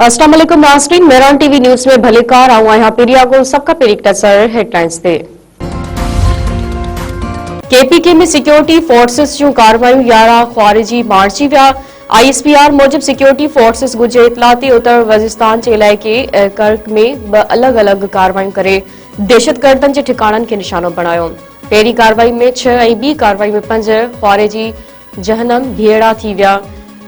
अस्सलाम वालेकुम नाज़रीन, मेरान टीवी न्यूज़ में भलेकार आऊं आहियां पीरिया को सबका पहिरीं नज़र हेडलाइंस ते। केपीके में सिक्योरिटी फोर्सेस जूं कार्रवाइयूं 11 ख़्वारिजी मारिजी विया। ISPR मूजिब सिक्योरिटी फोर्सेस गुजे इतला ते उत्तर वज़ीरिस्तान जे इलाइक़े कर्क में ब अलग-अलग कार्रवाइयूं करे दहशतगर्दनि जे ठिकाणनि खे निशानो बणायो। पहिरीं कार्रवाई में 6 ऐं ॿी कार्रवाई में 5 ख़्वारिजी जहन्नम भेड़ा थी विया।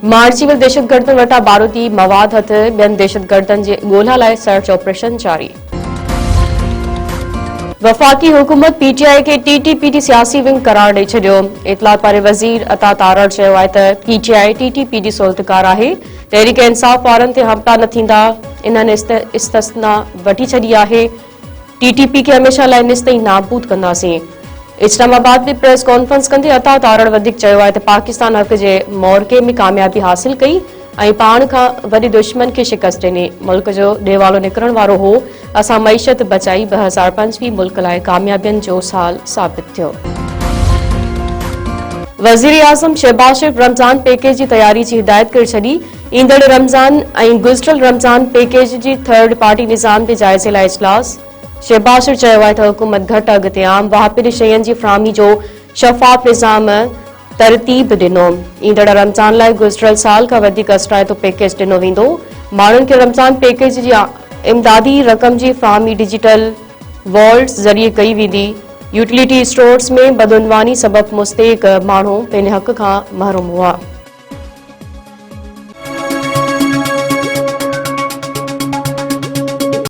मारिजी वियल दहशतगर्दनि वटां बारूदी मवाद हथ ॿियनि दहशतगर्दनि जे ॻोल्हा लाइ सर्च ऑपरेशन जारी। वफाकी हुकूमत PTI के TTPD सियासी विंग करार ॾेई छॾियो। इतलात वारे वज़ीर अता तारड़ चयो आहे त PTI TTPD सोल्तकार आहे। तहरीक इंसाफ़ वारनि ते हमला न थींदा, इन्हनि इस्तस्ना वठी छॾी आहे। TTP खे हमेशह लाइ निस्त ई नाबूद कंदासीं। इस्लामाबाद में प्रेस कॉन्फ्रेंस कंदे अता तारड़ वधीक चयो आहे त पाकिस्तान हक़ जे मौरके में कामयाबी हासिल कई ऐं पाण खां वॾे दुश्मन खे शिकस्त ॾिनी। मुल्क जो ॾेवालो निकिरण वारो हो। असां मईशत बचाई। 2025 मुल्क लाइ कामयाबियुनि जो साल साबित थियो। वज़ीर आज़म शहबाज शरीफ रमज़ान पैकेज जी तयारी जी हिदायत करे छॾी। ईंदड़ रमज़ान ऐं गुज़िरियल रमज़ान पैकेज जी थर्ड पार्टी निज़ाम ते जाइज़े लाइ इजलास। शहबाज शरीफ चयो आहे त हुकूमत घटि अघ ते आम वाहिपी शयुनि जी फ़राहमी जो शफ़ाफ़ निज़ाम तरतीब ॾिनो। ईंदड़ रमज़ान लाइ गुज़िरियल साल खां वधीक असराइतो पैकेज ॾिनो वेंदो। माण्हुनि खे रमज़ान पैकेज जी इमदादी रक़म जी फ़राहमी डिजिटल वॉल्ट्स ज़रिए कई वेंदी। यूटिलिटी स्टोर्स में बदउनवानी सबबि मुस्तहिक माण्हू पंहिंजे हक़ खां महरूम हुआ।